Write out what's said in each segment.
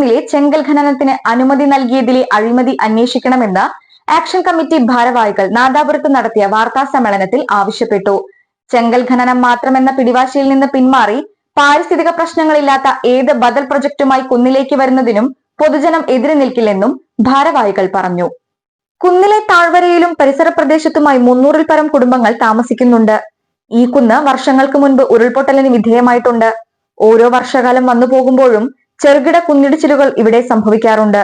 ഉരുൾപൊട്ടലിലെ ചെങ്കൽ ഖനനത്തിന് അനുമതി നൽകിയതിലെ അഴിമതി അന്വേഷിക്കണമെന്ന് ആക്ഷൻ കമ്മിറ്റി ഭാരവാഹികൾ നാദാപുരത്ത് നടത്തിയ വാർത്താ സമ്മേളനത്തിൽ ആവശ്യപ്പെട്ടു. ചെങ്കൽ ഖനനം മാത്രമെന്ന പിടിവാശിയിൽ നിന്ന് പിന്മാറി പാരിസ്ഥിതിക പ്രശ്നങ്ങളില്ലാത്ത ഏത് ബദൽ പ്രൊജക്ടുമായി കുന്നിലേക്ക് വരുന്നതിനും പൊതുജനം എതിര് നിൽക്കില്ലെന്നും ഭാരവാഹികൾ പറഞ്ഞു. കുന്നിലെ താഴ്വരയിലും പരിസര പ്രദേശത്തുമായി 300-ൽ പരം കുടുംബങ്ങൾ താമസിക്കുന്നുണ്ട്. ഈ കുന്ന് വർഷങ്ങൾക്ക് മുൻപ് ഉരുൾപൊട്ടലിന് വിധേയമായിട്ടുണ്ട്. ഓരോ വർഷകാലം വന്നു പോകുമ്പോഴും ചെറുകിട കുന്നിടിച്ചിലുകൾ ഇവിടെ സംഭവിക്കാറുണ്ട്.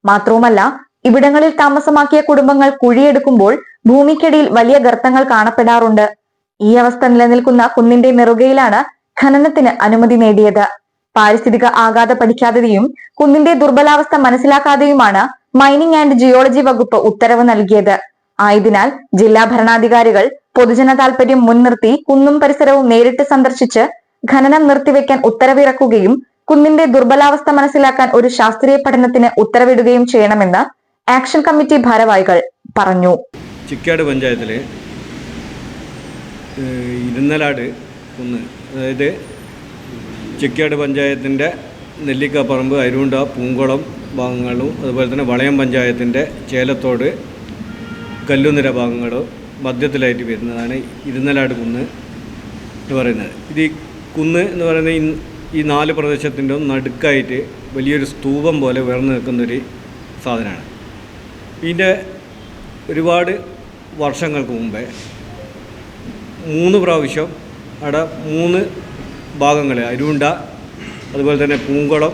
മാത്രവുമല്ല, ഇവിടങ്ങളിൽ താമസമാക്കിയ കുടുംബങ്ങൾ കുഴിയെടുക്കുമ്പോൾ ഭൂമിക്കടിയിൽ വലിയ ഗർത്തങ്ങൾ കാണപ്പെടാറുണ്ട്. ഈ അവസ്ഥ നിലനിൽക്കുന്ന കുന്നിന്റെ നെറുകയിലാണ് ഖനനത്തിന് അനുമതി നേടിയത്. പാരിസ്ഥിതിക ആഘാത പഠിക്കാതെയും കുന്നിന്റെ ദുർബലാവസ്ഥ മനസ്സിലാക്കാതെയുമാണ് മൈനിങ് ആൻഡ് ജിയോളജി വകുപ്പ് ഉത്തരവ് നൽകിയത്. ആയതിനാൽ ജില്ലാ ഭരണാധികാരികൾ പൊതുജന താൽപര്യം മുൻനിർത്തി കുന്നും പരിസരവും നേരിട്ട് സന്ദർശിച്ച് ഖനനം നിർത്തിവെക്കാൻ ഉത്തരവിറക്കുകയും കുന്നിന്റെ ദുർബലാവസ്ഥ മനസ്സിലാക്കാൻ ഒരു ശാസ്ത്രീയ പഠനത്തിന് ഉത്തരവിടുകയും ചെയ്യണമെന്ന് ആക്ഷൻ കമ്മിറ്റി ഭാരവാഹികൾ പറഞ്ഞു. ചിക്കാട് പഞ്ചായത്തിലെ ഇരുന്നലാട് കുന്ന്, അതായത് ചിക്കാട് പഞ്ചായത്തിൻ്റെ നെല്ലിക്കപ്പറമ്പ്, അരുണ്ട, പൂങ്കുളം ഭാഗങ്ങളും അതുപോലെ തന്നെ വളയം പഞ്ചായത്തിൻ്റെ ചേലത്തോട്, കല്ലുനിര ഭാഗങ്ങളും മധ്യത്തിലായിട്ട് വരുന്നതാണ് ഇരുന്നലാട് കുന്ന് എന്ന് പറയുന്നത്. ഇത് ഈ കുന്ന് എന്ന് പറയുന്നത് ഈ 4 പ്രദേശത്തിൻ്റെ നടുക്കായിട്ട് വലിയൊരു സ്തൂപം പോലെ ഉയർന്നു നിൽക്കുന്നൊരു സാധനമാണ്. ഇതിൻ്റെ ഒരുപാട് വർഷങ്ങൾക്ക് മുമ്പേ 3 പ്രാവശ്യം അവിടെ 3 ഭാഗങ്ങൾ, അരുണ്ട, അതുപോലെ തന്നെ പൂങ്കുളം,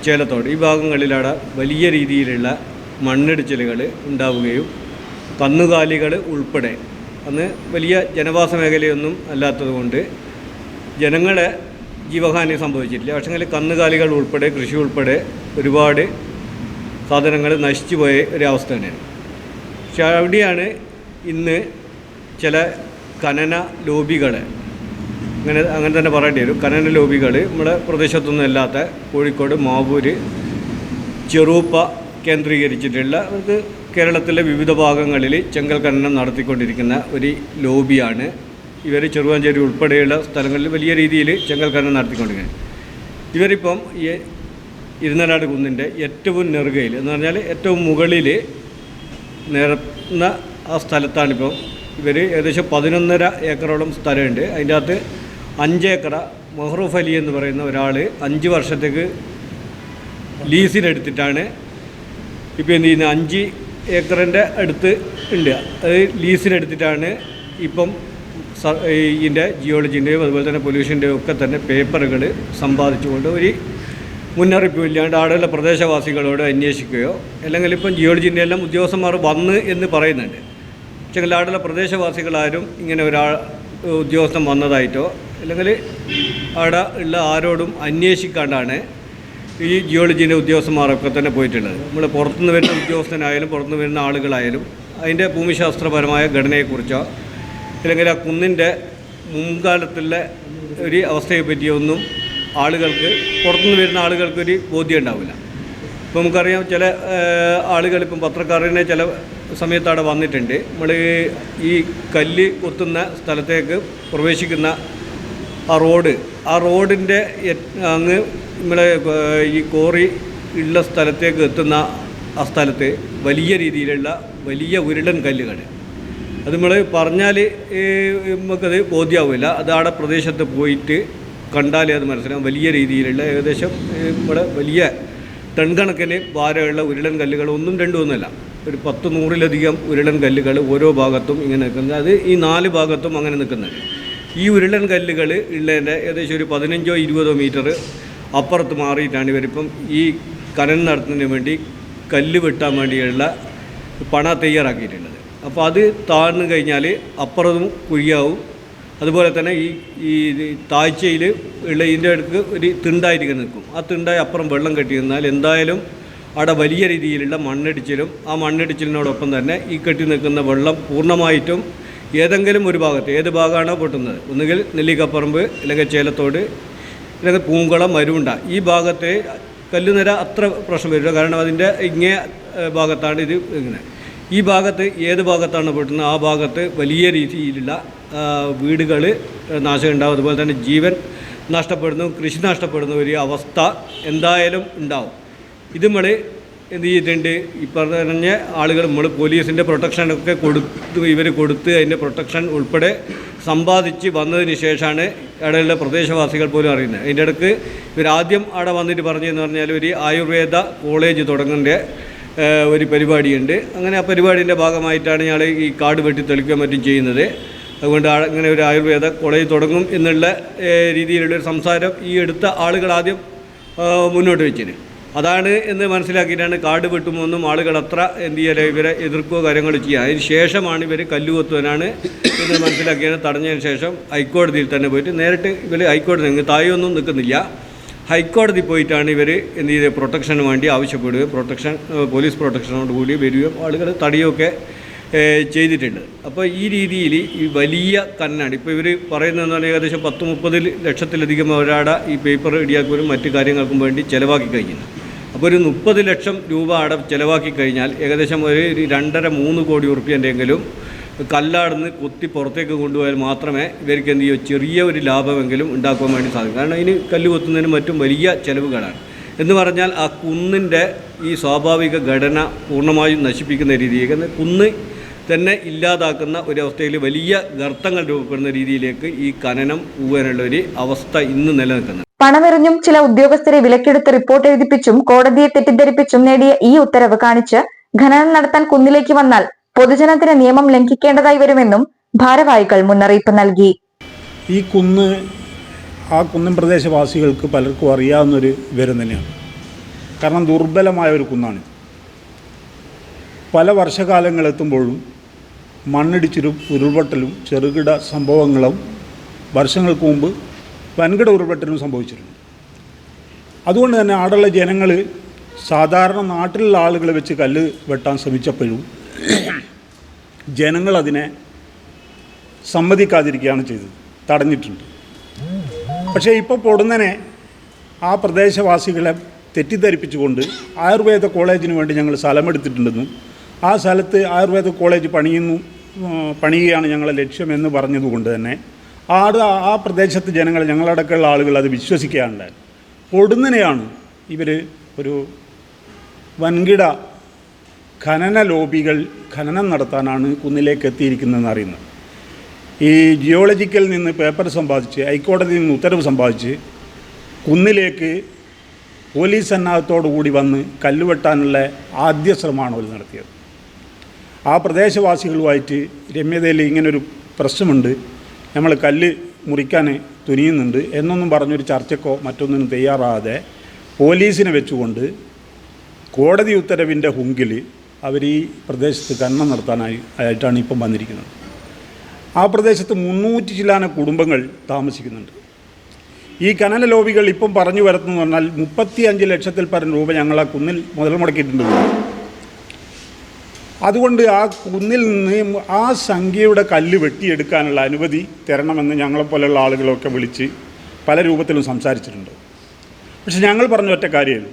ചേലത്തോട്, ഈ ഭാഗങ്ങളിലവിടെ വലിയ രീതിയിലുള്ള മണ്ണിടിച്ചിലുകൾ ഉണ്ടാവുകയും കന്നുകാലികൾ ഉൾപ്പെടെ, അന്ന് വലിയ ജനവാസ മേഖലയൊന്നും അല്ലാത്തതുകൊണ്ട് ജനങ്ങളെ ജീവഹാനി സംഭവിച്ചിട്ടില്ല. പക്ഷേ കന്നുകാലികൾ ഉൾപ്പെടെ, കൃഷി ഉൾപ്പെടെ ഒരുപാട് സാധനങ്ങൾ നശിച്ചു പോയ ഒരവസ്ഥ തന്നെയാണ്. പക്ഷെ അവിടെയാണ് ഇന്ന് ചില ഖനന ലോബികളെ, അങ്ങനെ തന്നെ പറയേണ്ടി വരും, ഖനന ലോബികൾ നമ്മുടെ പ്രദേശത്തൊന്നും അല്ലാത്ത കോഴിക്കോട്, മാവൂര്, ചെറുപ്പ കേന്ദ്രീകരിച്ചിട്ടുള്ള കേരളത്തിലെ വിവിധ ഭാഗങ്ങളിൽ ചെങ്കൽ ഖനനം നടത്തിക്കൊണ്ടിരിക്കുന്ന ഒരു ലോബിയാണ് ഇവർ. ചെറുവാഞ്ചേരി ഉൾപ്പെടെയുള്ള സ്ഥലങ്ങളിൽ വലിയ രീതിയിൽ ചെങ്കൽ ഖനനം നടത്തിക്കൊണ്ടിരിക്കുന്നത്. ഇവരിപ്പം ഈ ഇരുന്നലാട് കുന്നിൻ്റെ ഏറ്റവും നെറുകയിൽ എന്ന് പറഞ്ഞാൽ ഏറ്റവും മുകളിൽ നിരന്ന ആ സ്ഥലത്താണിപ്പം ഇവർ ഏകദേശം 11.5 ഏക്കറോളം സ്ഥലമുണ്ട്. അതിൻ്റെ അകത്ത് 5 ഏക്കറ മെഹ്റൂഫ് അലി എന്ന് പറയുന്ന ഒരാൾ 5 വർഷത്തേക്ക് ലീസിനെടുത്തിട്ടാണ് ഇപ്പോൾ എന്ത് ചെയ്യുന്നത്, 5 ഏക്കറിൻ്റെ അടുത്ത് ഉണ്ട്. അത് ലീസിനെടുത്തിട്ടാണ് ഇപ്പം ഇതിൻ്റെ ജിയോളജിൻ്റെയും അതുപോലെ തന്നെ പൊല്യൂഷൻ്റെയും ഒക്കെ തന്നെ പേപ്പറുകൾ സമ്പാദിച്ചുകൊണ്ട് ഒരു മുന്നറിയിപ്പും ഇല്ലാണ്ട് ആടെയുള്ള പ്രദേശവാസികളോട് അന്വേഷിക്കുകയോ, അല്ലെങ്കിൽ ഇപ്പം ജിയോളജിൻ്റെ എല്ലാം ഉദ്യോഗസ്ഥന്മാർ വന്ന് എന്ന് പറയുന്നുണ്ട്. പക്ഷേ ആടെയുള്ള പ്രദേശവാസികളാരും ഇങ്ങനെ ഉദ്യോഗസ്ഥൻ വന്നതായിട്ടോ അല്ലെങ്കിൽ അവിടെ ഉള്ള ആരോടും അന്വേഷിക്കാണ്ടാണ് ഈ ജിയോളജിൻ്റെ ഉദ്യോഗസ്ഥന്മാരൊക്കെ തന്നെ പോയിട്ടുള്ളത്. നമ്മൾ പുറത്തുനിന്ന് വരുന്ന ഉദ്യോഗസ്ഥനായാലും പുറത്തുനിന്ന് വരുന്ന ആളുകളായാലും അതിൻ്റെ ഭൂമിശാസ്ത്രപരമായ ഘടനയെക്കുറിച്ചോ അല്ലെങ്കിൽ ആ കുന്നിൻ്റെ മുൻകാലത്തുള്ള ഒരു അവസ്ഥയെ പറ്റിയൊന്നും ആളുകൾക്ക്, പുറത്തുനിന്ന് വരുന്ന ആളുകൾക്കൊരു ബോധ്യം ഉണ്ടാവില്ല. ഇപ്പോൾ നമുക്കറിയാം, ചില ആളുകളിപ്പം പത്രക്കാരനെ ചില സമയത്ത് അവിടെ വന്നിട്ടുണ്ട്. നമ്മൾ ഈ കല്ല് കൊത്തുന്ന സ്ഥലത്തേക്ക് പ്രവേശിക്കുന്ന ആ റോഡിൻ്റെ അങ്ങ് നമ്മളെ ഈ കോറി ഉള്ള സ്ഥലത്തേക്ക് എത്തുന്ന ആ സ്ഥലത്ത് വലിയ രീതിയിലുള്ള വലിയ ഉരുളൻ കല്ലുകൾ, അത് നമ്മൾ പറഞ്ഞാൽ നമുക്കത് ബോധ്യമാവില്ല. അത് അവിടെ പ്രദേശത്ത് പോയിട്ട് കണ്ടാലേ അത് മനസ്സിലാവും. വലിയ രീതിയിലുള്ള ഏകദേശം ഇവിടെ വലിയ ടൺ കണക്കിന് ഭാരമുള്ള ഉരുളൻ കല്ലുകൾ, 1ഉം 2ഉം ഒന്നുമല്ല, ഒരു 10-100-ലധികം ഉരുളൻ കല്ലുകൾ ഓരോ ഭാഗത്തും ഇങ്ങനെ നിൽക്കുന്നത്. അത് ഈ 4 ഭാഗത്തും അങ്ങനെ നിൽക്കുന്നുണ്ട്. ഈ ഉരുളൻ കല്ലുകൾ ഉള്ളതിൻ്റെ ഏകദേശം ഒരു 15-20 മീറ്റർ അപ്പുറത്ത് മാറിയിട്ടാണ് ഇവരിപ്പം ഈ ഖനനം നടത്തുന്നതിന് വേണ്ടി കല്ല് വെട്ടാൻ വേണ്ടിയുള്ള പണ തയ്യാറാക്കിയിട്ടുള്ളത്. അപ്പോൾ അത് താഴ്ന്നു കഴിഞ്ഞാൽ അപ്പുറത്തും കുഴിയാവും. അതുപോലെ തന്നെ ഈ താഴ്ചയിൽ ഉള്ള ഇതിൻ്റെ അടുക്ക് ഒരു തിണ്ടായിരിക്കും നിൽക്കും. ആ തിണ്ടായി അപ്പുറം വെള്ളം കെട്ടി നിന്നാൽ എന്തായാലും അവിടെ വലിയ രീതിയിലുള്ള മണ്ണിടിച്ചിലും, ആ മണ്ണിടിച്ചിലിനോടൊപ്പം തന്നെ ഈ കെട്ടി നിൽക്കുന്ന വെള്ളം പൂർണ്ണമായിട്ടും ഏതെങ്കിലും ഒരു ഭാഗത്ത്, ഏത് ഭാഗമാണോ പൊട്ടുന്നത്, ഒന്നുകിൽ നെല്ലിക്കപ്പറമ്പ്, അല്ലെങ്കിൽ ചേലത്തോട്, അല്ലെങ്കിൽ പൂങ്കുളം, അരുണ്ട, ഈ ഭാഗത്തെ കല്ലുനിര അത്ര പ്രശ്നം വരില്ല. കാരണം അതിൻ്റെ ഇങ്ങേ ഭാഗത്താണ് ഇത് ഇങ്ങനെ. ഈ ഭാഗത്ത് ഏത് ഭാഗത്താണ് പൊട്ടുന്നത് ആ ഭാഗത്ത് വലിയ രീതിയിലുള്ള വീടുകൾ നാശമുണ്ടാകും. അതുപോലെ തന്നെ ജീവൻ നഷ്ടപ്പെടുന്നു, കൃഷി നഷ്ടപ്പെടുന്ന ഒരു അവസ്ഥ എന്തായാലും ഉണ്ടാവും. ഇത് നമ്മൾ എന്ത് ചെയ്തിട്ടുണ്ട്, ഈ പറഞ്ഞ ആളുകൾ നമ്മൾ പോലീസിൻ്റെ പ്രൊട്ടക്ഷനൊക്കെ കൊടുത്ത് അതിൻ്റെ പ്രൊട്ടക്ഷൻ ഉൾപ്പെടെ സമ്പാദിച്ച് വന്നതിന് ശേഷമാണ് ഇടയിലുള്ള പ്രദേശവാസികൾ പോലും അറിയുന്നത്. അതിൻ്റെ ഇടയ്ക്ക് ഇവരാദ്യം അവിടെ വന്നിട്ട് പറഞ്ഞതെന്ന് പറഞ്ഞാൽ ഒരു ആയുർവേദ കോളേജ് തുടങ്ങേണ്ട ഒരു പരിപാടിയുണ്ട്. അങ്ങനെ ആ പരിപാടിൻ്റെ ഭാഗമായിട്ടാണ് ഞങ്ങൾ ഈ കാട് വെട്ടി തെളിക്കുകയും മറ്റും ചെയ്യുന്നത്. അതുകൊണ്ട് അങ്ങനെ ഒരു ആയുർവേദ കോളേജ് തുടങ്ങും എന്നുള്ള രീതിയിലുള്ളൊരു സംസാരം ഈ എടുത്ത ആളുകൾ ആദ്യം മുന്നോട്ട് വെച്ചിന്. അതാണ് എന്ന് മനസ്സിലാക്കിയിട്ടാണ് കാട് വെട്ടുമൊന്നും ആളുകൾ അത്ര എന്ത് ചെയ്യല് ഇവരെ എതിർക്കുകയോ കാര്യങ്ങൾ ചെയ്യുക. അതിന് ശേഷമാണ് ഇവർ കല്ലുകൊത്തുവാനാണ് എന്ന് മനസ്സിലാക്കിയത്. തടഞ്ഞതിന് ശേഷം ഹൈക്കോടതിയിൽ തന്നെ പോയിട്ട് നേരിട്ട് ഇവർ ഹൈക്കോടതി താഴെയൊന്നും നിൽക്കുന്നില്ല, ഹൈക്കോടതി പോയിട്ടാണ് ഇവർ എന്ത് ചെയ്ത് പ്രൊട്ടക്ഷന് വേണ്ടി ആവശ്യപ്പെടുകയും പോലീസ് പ്രൊട്ടക്ഷനോട് കൂടി വരികയും ആളുകൾ തടയുകയൊക്കെ ചെയ്തിട്ടുണ്ട്. അപ്പോൾ ഈ രീതിയിൽ ഈ വലിയ കന്നാണ് ഇപ്പോൾ ഇവർ പറയുന്നതെന്ന് പറഞ്ഞാൽ ഏകദേശം 10-30 ലക്ഷത്തിലധികം ഒരാടെ ഈ പേപ്പർ റെഡിയാക്കുവാനും മറ്റു കാര്യങ്ങൾക്കും വേണ്ടി ചിലവാക്കി കഴിഞ്ഞു. അപ്പോൾ ഒരു 30 ലക്ഷം രൂപ അവിടെ ചിലവാക്കി കഴിഞ്ഞാൽ ഏകദേശം ഒരു 2.5-3 കോടി ഉറുപ്പ്യൻ്റെങ്കിലും കല്ലാടുന്ന് കുത്തി പുറത്തേക്ക് കൊണ്ടുപോയാൽ മാത്രമേ ഇവർക്ക് എന്ത് ചെയ്യും ചെറിയ ഒരു ലാഭമെങ്കിലും ഉണ്ടാക്കുവാൻ വേണ്ടി സാധിക്കും. കാരണം അതിന് കല്ല് കൊത്തുന്നതിനും മറ്റും വലിയ ചിലവുകളാണ്. എന്ന് പറഞ്ഞാൽ ആ കുന്നിൻ്റെ ഈ സ്വാഭാവിക ഘടന പൂർണ്ണമായും നശിപ്പിക്കുന്ന രീതിയിലേക്ക് കുന്ന് തന്നെ ഇല്ലാതാക്കുന്ന ഒരവസ്ഥയിൽ വലിയ ഗർത്തങ്ങൾ രൂപപ്പെടുന്ന രീതിയിലേക്ക് ഈ ഖനനം പോകാനുള്ള ഒരു അവസ്ഥ ഇന്ന് നിലനിൽക്കുന്നത്. പണമെറിഞ്ഞും ചില ഉദ്യോഗസ്ഥരെ വിലക്കെടുത്ത് റിപ്പോർട്ട് എഴുതിപ്പിച്ചും കോടതിയെ തെറ്റിദ്ധരിപ്പിച്ചും നേടിയ ഈ ഉത്തരവ് കാണിച്ച് ഖനനം നടത്താൻ കുന്നിലേക്ക് വന്നാൽ പൊതുജനത്തിന് നിയമം ലംഘിക്കേണ്ടതായി വരുമെന്നും ഭാരവാഹികൾ മുന്നറിയിപ്പ് നൽകി. ഈ കുന്ന് ആ കുന്നിൻ പ്രദേശവാസികൾക്ക് പലർക്കും അറിയാവുന്നൊരു വിവരം തന്നെയാണ്. കാരണം ദുർബലമായ ഒരു കുന്നാണ്. പല വർഷകാലങ്ങളെത്തുമ്പോഴും മണ്ണിടിച്ചിലും ഉരുൾപൊട്ടലും ചെറുകിട സംഭവങ്ങളും വർഷങ്ങൾക്ക് മുമ്പ് വൻകിട ഉരുൾപൊട്ടലും സംഭവിച്ചിട്ടുണ്ട്. അതുകൊണ്ട് തന്നെ അവിടെയുള്ള ജനങ്ങൾ സാധാരണ നാട്ടിലുള്ള ആളുകളെ വെച്ച് കല്ല് വെട്ടാൻ ശ്രമിച്ചപ്പോഴും ജനങ്ങൾ അതിനെ സമ്മതിക്കാതിരിക്കുകയാണ് ചെയ്തത്, തടഞ്ഞിട്ടുണ്ട്. പക്ഷേ ഇപ്പോൾ പൊടുന്നനെ ആ പ്രദേശവാസികളെ തെറ്റിദ്ധരിപ്പിച്ചുകൊണ്ട് ആയുർവേദ കോളേജിന് വേണ്ടി ഞങ്ങൾ സ്ഥലമെടുത്തിട്ടുണ്ടെന്നും ആ സ്ഥലത്ത് ആയുർവേദ കോളേജ് പണിയുകയാണ് ഞങ്ങളെ ലക്ഷ്യമെന്ന് പറഞ്ഞതുകൊണ്ട് തന്നെ ആ പ്രദേശത്ത് ജനങ്ങൾ, ഞങ്ങളടക്കമുള്ള ആളുകൾ അത് വിശ്വസിക്കാറുണ്ടായി. പൊടുന്നനെയാണ് ഇവർ ഒരു വൻകിട ഖനന ലോബികൾ ഖനനം നടത്താനാണ് കുന്നിലേക്ക് എത്തിയിരിക്കുന്നതെന്ന് അറിയുന്നത്. ഈ ജിയോളജിക്കൽ നിന്ന് പേപ്പർ സമ്പാദിച്ച് ഹൈക്കോടതിയിൽ നിന്ന് ഉത്തരവ് സമ്പാദിച്ച് കുന്നിലേക്ക് പോലീസ് സന്നാഹത്തോടു കൂടി വന്ന് കല്ലുവെട്ടാനുള്ള ആദ്യ ശ്രമമാണ് അവർ നടത്തിയത്. ആ പ്രദേശവാസികളുമായിട്ട് രമ്യതയിൽ ഇങ്ങനൊരു പ്രശ്നമുണ്ട്, നമ്മൾ കല്ല് മുറിക്കാൻ തുനിയുന്നുണ്ട് എന്നൊന്നും പറഞ്ഞൊരു ചർച്ചക്കോ മറ്റൊന്നിനും തയ്യാറാകാതെ പോലീസിനെ വെച്ചുകൊണ്ട് കോടതി ഉത്തരവിൻ്റെ ഹുങ്കിൽ അവർ ഈ പ്രദേശത്ത് ഖനനം നടത്താനായിട്ടാണ് ഇപ്പം വന്നിരിക്കുന്നത്. ആ പ്രദേശത്ത് 300 ചില്ലാന കുടുംബങ്ങൾ താമസിക്കുന്നുണ്ട്. ഈ ഖനന ലോബികൾ ഇപ്പം പറഞ്ഞു വരുന്നു പറഞ്ഞാൽ 35 ലക്ഷത്തിൽ പരം രൂപ ഞങ്ങൾ ആ കുന്നിൽ മുതൽ മുടക്കിയിട്ടുണ്ട്. അതുകൊണ്ട് ആ കുന്നിൽ നിന്ന് ആ സംഖ്യയുടെ കല്ല് വെട്ടിയെടുക്കാനുള്ള അനുമതി തരണമെന്ന് ഞങ്ങളെപ്പോലെയുള്ള ആളുകളൊക്കെ വിളിച്ച് പല രൂപത്തിലും സംസാരിച്ചിട്ടുണ്ട്. പക്ഷെ ഞങ്ങൾ പറഞ്ഞ ഒറ്റ കാര്യമുള്ളൂ,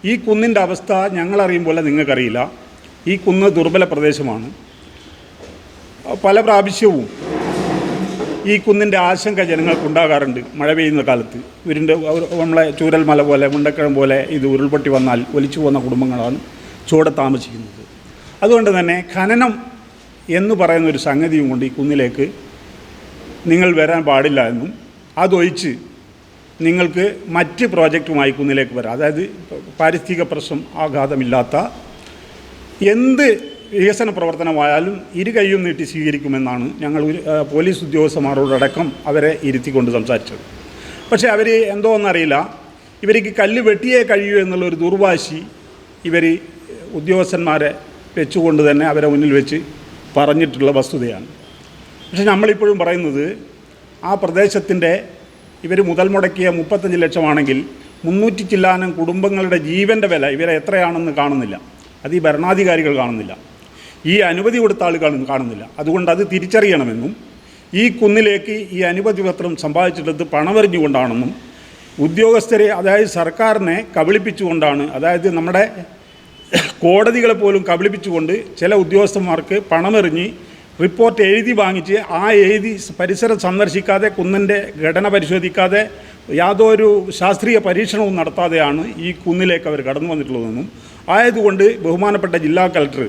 ഈ കുന്നിൻ്റെ അവസ്ഥ ഞങ്ങളറിയും പോലെ നിങ്ങൾക്കറിയില്ല. ഈ കുന്ന് ദുർബല പ്രദേശമാണ്. പല പ്രാവശ്യവും ഈ കുന്നിൻ്റെ ആശങ്ക ജനങ്ങൾക്കുണ്ടാകാറുണ്ട്. മഴ പെയ്യുന്ന കാലത്ത് ഇവരിൻ്റെ നമ്മളെ ചൂരൽമല പോലെ മുണ്ടക്കഴം പോലെ ഇത് ഉരുൾപൊട്ടി വന്നാൽ ഒലിച്ചു പോകുന്ന കുടുംബങ്ങളാണ് ചുവടെ താമസിക്കുന്നത്. അതുകൊണ്ട് തന്നെ ഖനനം എന്ന് പറയുന്നൊരു സംഗതിയും കൊണ്ട് ഈ കുന്നിലേക്ക് നിങ്ങൾ വരാൻ പാടില്ല എന്നും അതൊഴിച്ച് നിങ്ങൾക്ക് മറ്റ് പ്രോജക്റ്റുമായി കുന്നിലേക്ക് വരാം, അതായത് പാരിസ്ഥിതിക പ്രശ്നം ആഘാതമില്ലാത്ത എന്ത് വികസന പ്രവർത്തനമായാലും ഇരു കൈയും നീട്ടി സ്വീകരിക്കുമെന്നാണ് ഞങ്ങൾ പോലീസ് ഉദ്യോഗസ്ഥന്മാരോടക്കം അവരെ ഇരുത്തിക്കൊണ്ട് സംസാരിച്ചത്. പക്ഷേ അവർ എന്തോ എന്നറിയില്ല, ഇവർക്ക് കല്ല് വെട്ടിയേ കഴിയൂ എന്നുള്ളൊരു ദുർവാശി ഇവർ ഉദ്യോഗസ്ഥന്മാരെ വെച്ചുകൊണ്ട് തന്നെ അവരെ മുന്നിൽ വെച്ച് പറഞ്ഞിട്ടുള്ള വസ്തുതയാണ്. പക്ഷേ നമ്മളിപ്പോഴും പറയുന്നത് ആ പ്രദേശത്തിൻ്റെ ഇവർ മുതൽ മുടക്കിയ 35 ലക്ഷമാണെങ്കിൽ 300 ചില്ലാനം കുടുംബങ്ങളുടെ ജീവൻ്റെ വില ഇവരെ എത്രയാണെന്ന് കാണുന്നില്ല. അത് ഈ ഭരണാധികാരികൾ കാണുന്നില്ല, ഈ അനുമതി കൊടുത്ത ആൾ കാണുന്നില്ല. അതുകൊണ്ട് അത് തിരിച്ചറിയണമെന്നും ഈ കുന്നിലേക്ക് ഈ അനുമതി പത്രം സമ്പാദിച്ചിടത്ത് പണമെറിഞ്ഞുകൊണ്ടാണെന്നും ഉദ്യോഗസ്ഥരെ, അതായത് സർക്കാരിനെ കബളിപ്പിച്ചുകൊണ്ടാണ്, അതായത് നമ്മുടെ കോടതികളെ പോലും കബളിപ്പിച്ചുകൊണ്ട് ചില ഉദ്യോഗസ്ഥന്മാർക്ക് പണമെറിഞ്ഞ് റിപ്പോർട്ട് എഴുതി വാങ്ങിച്ച് ആ എഴുതി പരിസരം സന്ദർശിക്കാതെ കുന്നിൻ്റെ ഘടന പരിശോധിക്കാതെ യാതൊരു ശാസ്ത്രീയ പരീക്ഷണവും നടത്താതെയാണ് ഈ കുന്നിലേക്ക് അവർ കടന്നു വന്നിട്ടുള്ളതെന്നും ആയതുകൊണ്ട് ബഹുമാനപ്പെട്ട ജില്ലാ കളക്ടർ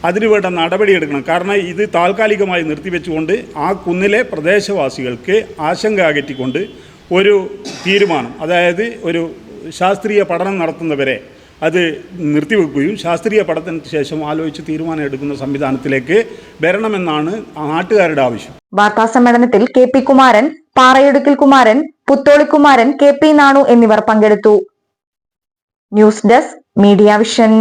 അതിനുവേണ്ട നടപടിയെടുക്കണം. കാരണം ഇത് താൽക്കാലികമായി നിർത്തിവെച്ചുകൊണ്ട് ആ കുന്നിലെ പ്രദേശവാസികൾക്ക് ആശങ്ക അകറ്റിക്കൊണ്ട് ഒരു തീരുമാനം, അതായത് ഒരു ശാസ്ത്രീയ പഠനം നടത്തുന്നവരെ അത് നിർത്തിവെക്കുകയും ശാസ്ത്രീയ പഠനത്തിന് ശേഷം ആലോചിച്ച് തീരുമാനം എടുക്കുന്ന സംവിധാനത്തിലേക്ക് വരണമെന്നാണ് നാട്ടുകാരുടെ ആവശ്യം. വാർത്താസമ്മേളനത്തിൽ KP കുമാരൻ, പാറയടുക്കൽ കുമാരൻ, പുത്തോളിക്കുമാരൻ, KP നാണു എന്നിവർ പങ്കെടുത്തു. News desk media vision.